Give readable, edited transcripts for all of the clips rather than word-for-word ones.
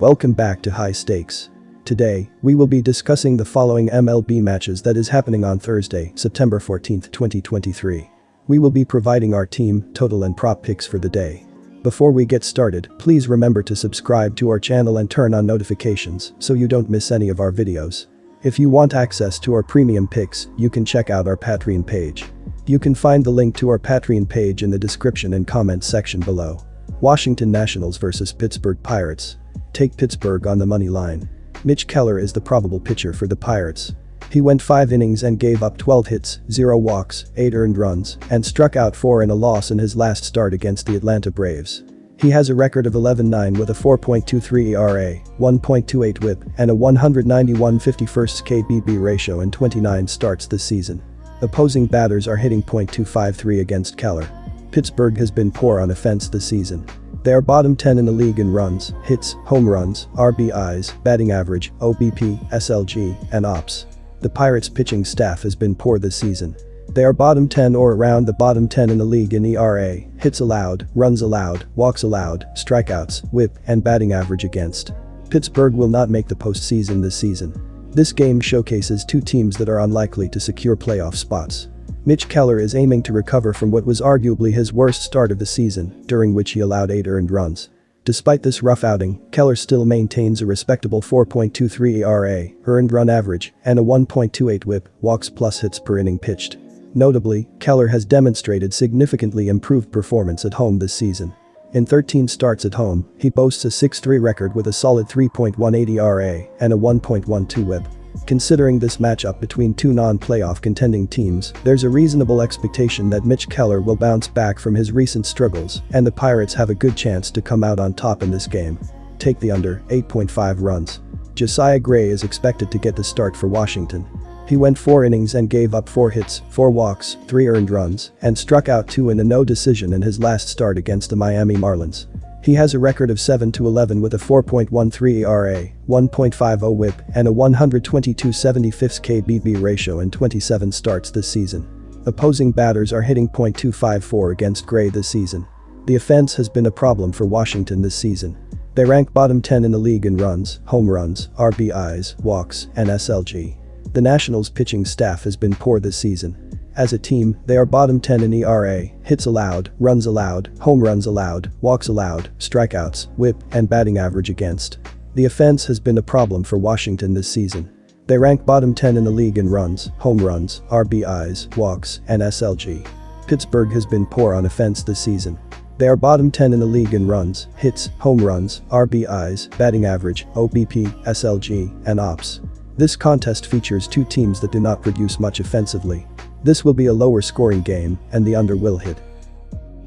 Welcome back to High Stakes. Today, we will be discussing the following MLB matches that is happening on Thursday, September 14, 2023. We will be providing our team, total and prop picks for the day. Before we get started, please remember to subscribe to our channel and turn on notifications so you don't miss any of our videos. If you want access to our premium picks, you can check out our Patreon page. You can find the link to our Patreon page in the description and comments section below. Washington Nationals vs Pittsburgh Pirates. Take Pittsburgh on the money line. Mitch Keller is the probable pitcher for the Pirates. He went 5 innings and gave up 12 hits, 0 walks, 8 earned runs, and struck out 4 in a loss in his last start against the Atlanta Braves. He has a record of 11-9 with a 4.23 ERA, 1.28 WHIP, and a 191 51st KBB ratio in 29 starts this season. Opposing batters are hitting .253 against Keller. Pittsburgh has been poor on offense this season. They are bottom 10 in the league in runs, hits, home runs, RBIs, batting average, OBP, SLG, and OPS. The Pirates' pitching staff has been poor this season. They are bottom 10 or around the bottom 10 in the league in ERA, hits allowed, runs allowed, walks allowed, strikeouts, WHIP, and batting average against. Pittsburgh will not make the postseason this season. This game showcases two teams that are unlikely to secure playoff spots. Mitch Keller is aiming to recover from what was arguably his worst start of the season, during which he allowed 8 earned runs. Despite this rough outing, Keller still maintains a respectable 4.23 ERA, earned run average, and a 1.28 WHIP, walks plus hits per inning pitched. Notably, Keller has demonstrated significantly improved performance at home this season. In 13 starts at home, he boasts a 6-3 record with a solid 3.18 ERA and a 1.12 WHIP. Considering this matchup between two non-playoff contending teams, there's a reasonable expectation that Mitch Keller will bounce back from his recent struggles, and the Pirates have a good chance to come out on top in this game. Take the under, 8.5 runs. Josiah Gray is expected to get the start for Washington. He went 4 innings and gave up 4 hits, 4 walks, 3 earned runs, and struck out 2 in a no decision in his last start against the Miami Marlins. He has a record of 7-11 with a 4.13 ERA, 1.50 WHIP, and a 122 75th KBB ratio in 27 starts this season. Opposing batters are hitting .254 against Gray this season. The offense has been a problem for Washington this season. They rank bottom 10 in the league in runs, home runs, RBIs, walks, and SLG. The Nationals' pitching staff has been poor this season. As a team, they are bottom 10 in ERA, hits allowed, runs allowed, home runs allowed, walks allowed, strikeouts, WHIP, and batting average against. The offense has been a problem for Washington this season. They rank bottom 10 in the league in runs, home runs, RBIs, walks, and SLG. Pittsburgh has been poor on offense this season. They are bottom 10 in the league in runs, hits, home runs, RBIs, batting average, OBP, SLG, and OPS. This contest features two teams that do not produce much offensively. This will be a lower scoring game, and the under will hit.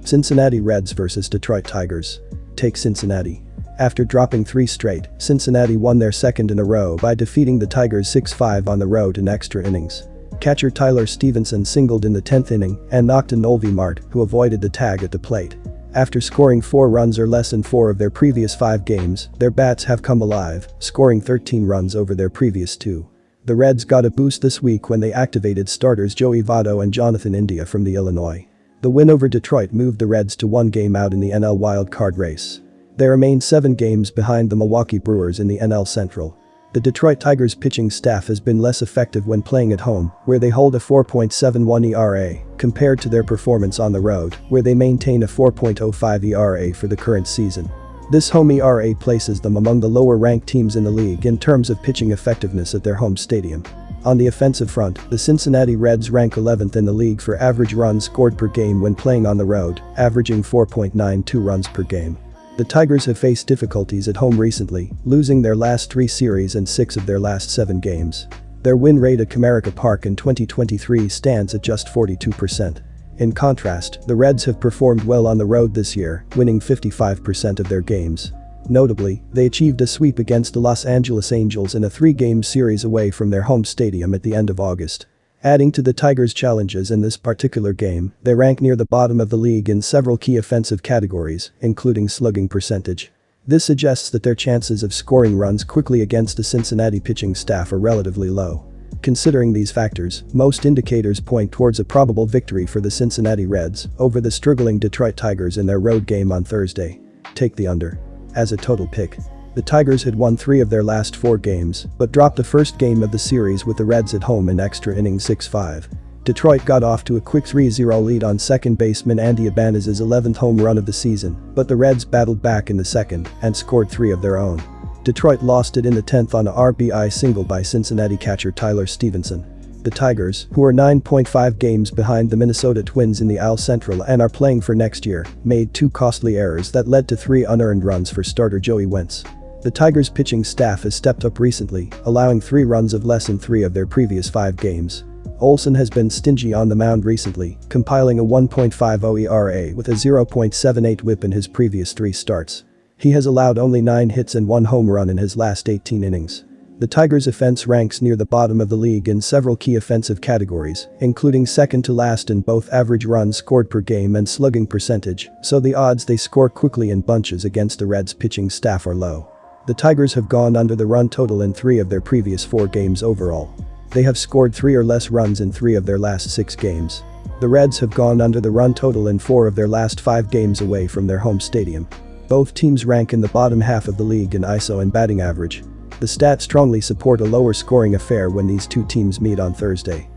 Cincinnati Reds vs Detroit Tigers. Take Cincinnati. After dropping 3 straight, Cincinnati won their second in a row by defeating the Tigers 6-5 on the road in extra innings. Catcher Tyler Stevenson singled in the 10th inning and knocked in Noelvi Marte, who avoided the tag at the plate. After scoring 4 runs or less in 4 of their previous 5 games, their bats have come alive, scoring 13 runs over their previous 2. The Reds got a boost this week when they activated starters Joey Votto and Jonathan India from the Illinois. The win over Detroit moved the Reds to 1 game out in the NL wildcard race. They remain 7 games behind the Milwaukee Brewers in the NL Central. The Detroit Tigers pitching staff has been less effective when playing at home, where they hold a 4.71 ERA, compared to their performance on the road, where they maintain a 4.05 ERA for the current season. This home ERA places them among the lower-ranked teams in the league in terms of pitching effectiveness at their home stadium. On the offensive front, the Cincinnati Reds rank 11th in the league for average runs scored per game when playing on the road, averaging 4.92 runs per game. The Tigers have faced difficulties at home recently, losing their last 3 series and 6 of their last 7 games. Their win rate at Comerica Park in 2023 stands at just 42%. In contrast, the Reds have performed well on the road this year, winning 55% of their games. Notably, they achieved a sweep against the Los Angeles Angels in a 3-game series away from their home stadium at the end of August. Adding to the Tigers' challenges in this particular game, they rank near the bottom of the league in several key offensive categories, including slugging percentage. This suggests that their chances of scoring runs quickly against the Cincinnati pitching staff are relatively low. Considering these factors, most indicators point towards a probable victory for the Cincinnati Reds over the struggling Detroit Tigers in their road game on Thursday. Take the under. As a total pick, The Tigers had won 3 of their last 4 games, but dropped the first game of the series with the Reds at home in extra innings 6-5. Detroit got off to a quick 3-0 lead on second baseman Andy Ibanez's 11th home run of the season, but the Reds battled back in the second and scored 3 of their own. Detroit lost it in the 10th on a RBI single by Cincinnati catcher Tyler Stevenson. The Tigers, who are 9.5 games behind the Minnesota Twins in the AL Central and are playing for next year, made 2 costly errors that led to 3 unearned runs for starter Joey Wentz. The Tigers' pitching staff has stepped up recently, allowing 3 runs of less in 3 of their previous 5 games. Olsen has been stingy on the mound recently, compiling a 1.50 ERA with a 0.78 WHIP in his previous 3 starts. He has allowed only 9 hits and 1 home run in his last 18 innings. The Tigers' offense ranks near the bottom of the league in several key offensive categories, including second to last in both average runs scored per game and slugging percentage, so the odds they score quickly in bunches against the Reds' pitching staff are low. The Tigers have gone under the run total in 3 of their previous 4 games overall. They have scored 3 or less runs in 3 of their last 6 games. The Reds have gone under the run total in 4 of their last 5 games away from their home stadium. Both teams rank in the bottom half of the league in ISO and batting average. The stats strongly support a lower scoring affair when these 2 teams meet on Thursday.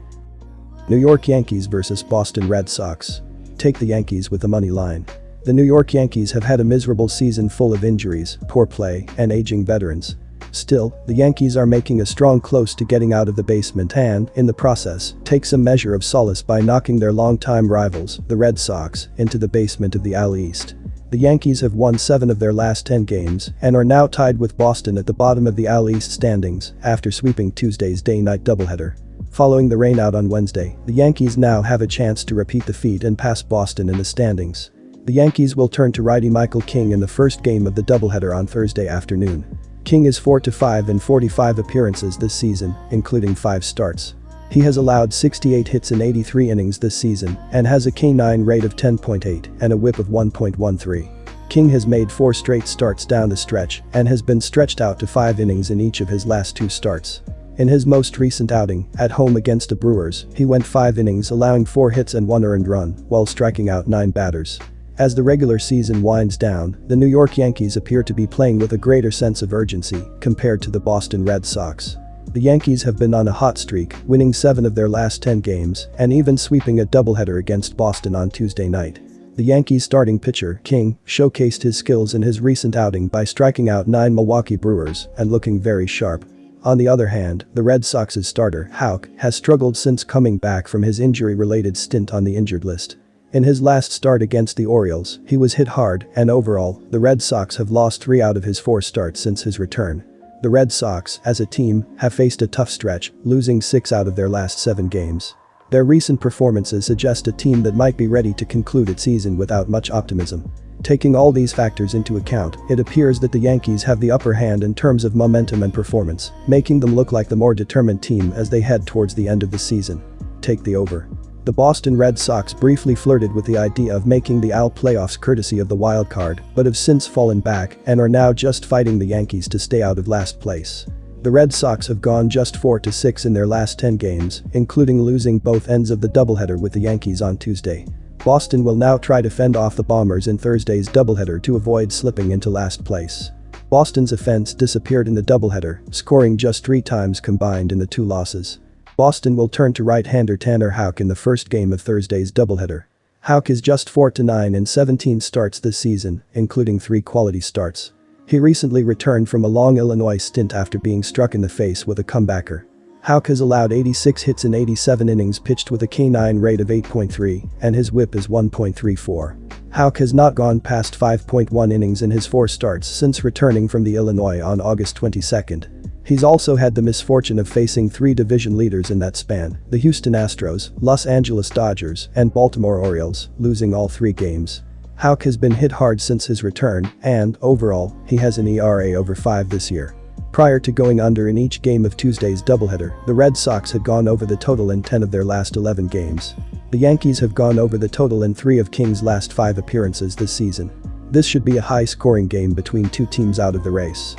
New York Yankees vs Boston Red Sox. Take the Yankees with the money line. The New York Yankees have had a miserable season full of injuries, poor play, and aging veterans. Still, the Yankees are making a strong close to getting out of the basement and, in the process, take some measure of solace by knocking their longtime rivals, the Red Sox, into the basement of the AL East. The Yankees have won 7 of their last 10 games and are now tied with Boston at the bottom of the AL East standings after sweeping Tuesday's day-night doubleheader. Following the rainout on Wednesday, the Yankees now have a chance to repeat the feat and pass Boston in the standings. The Yankees will turn to righty Michael King in the first game of the doubleheader on Thursday afternoon. King is 4-5 in 45 appearances this season, including 5 starts. He has allowed 68 hits in 83 innings this season and has a K9 rate of 10.8 and a WHIP of 1.13. King has made 4 straight starts down the stretch and has been stretched out to 5 innings in each of his last 2 starts. In his most recent outing, at home against the Brewers, he went 5 innings allowing 4 hits and 1 earned run while striking out 9 batters. As the regular season winds down, the New York Yankees appear to be playing with a greater sense of urgency compared to the Boston Red Sox. The Yankees have been on a hot streak, winning 7 of their last 10 games and even sweeping a doubleheader against Boston on Tuesday night. The Yankees' starting pitcher, King, showcased his skills in his recent outing by striking out 9 Milwaukee Brewers and looking very sharp. On the other hand, the Red Sox's starter, Houck, has struggled since coming back from his injury-related stint on the injured list. In his last start against the Orioles, he was hit hard, and overall, the Red Sox have lost 3 out of his 4 starts since his return. The Red Sox, as a team, have faced a tough stretch, losing 6 out of their last 7 games. Their recent performances suggest a team that might be ready to conclude its season without much optimism. Taking all these factors into account, it appears that the Yankees have the upper hand in terms of momentum and performance, making them look like the more determined team as they head towards the end of the season. Take the over. The Boston Red Sox briefly flirted with the idea of making the AL playoffs courtesy of the wild card, but have since fallen back and are now just fighting the Yankees to stay out of last place. The Red Sox have gone just 4-6 in their last 10 games, including losing both ends of the doubleheader with the Yankees on Tuesday. Boston will now try to fend off the Bombers in Thursday's doubleheader to avoid slipping into last place. Boston's offense disappeared in the doubleheader, scoring just 3 times combined in the 2 losses. Boston will turn to right-hander Tanner Houck in the first game of Thursday's doubleheader. Houck is just 4-9 in 17 starts this season, including 3 quality starts. He recently returned from a long Illinois stint after being struck in the face with a comebacker. Houck has allowed 86 hits in 87 innings pitched with a K9 rate of 8.3, and his WHIP is 1.34. Houck has not gone past 5.1 innings in his 4 starts since returning from the Illinois on August 22. He's also had the misfortune of facing 3 division leaders in that span, the Houston Astros, Los Angeles Dodgers, and Baltimore Orioles, losing all 3 games. Houck has been hit hard since his return, and, overall, he has an ERA over 5 this year. Prior to going under in each game of Tuesday's doubleheader, the Red Sox had gone over the total in 10 of their last 11 games. The Yankees have gone over the total in 3 of King's last 5 appearances this season. This should be a high-scoring game between 2 teams out of the race.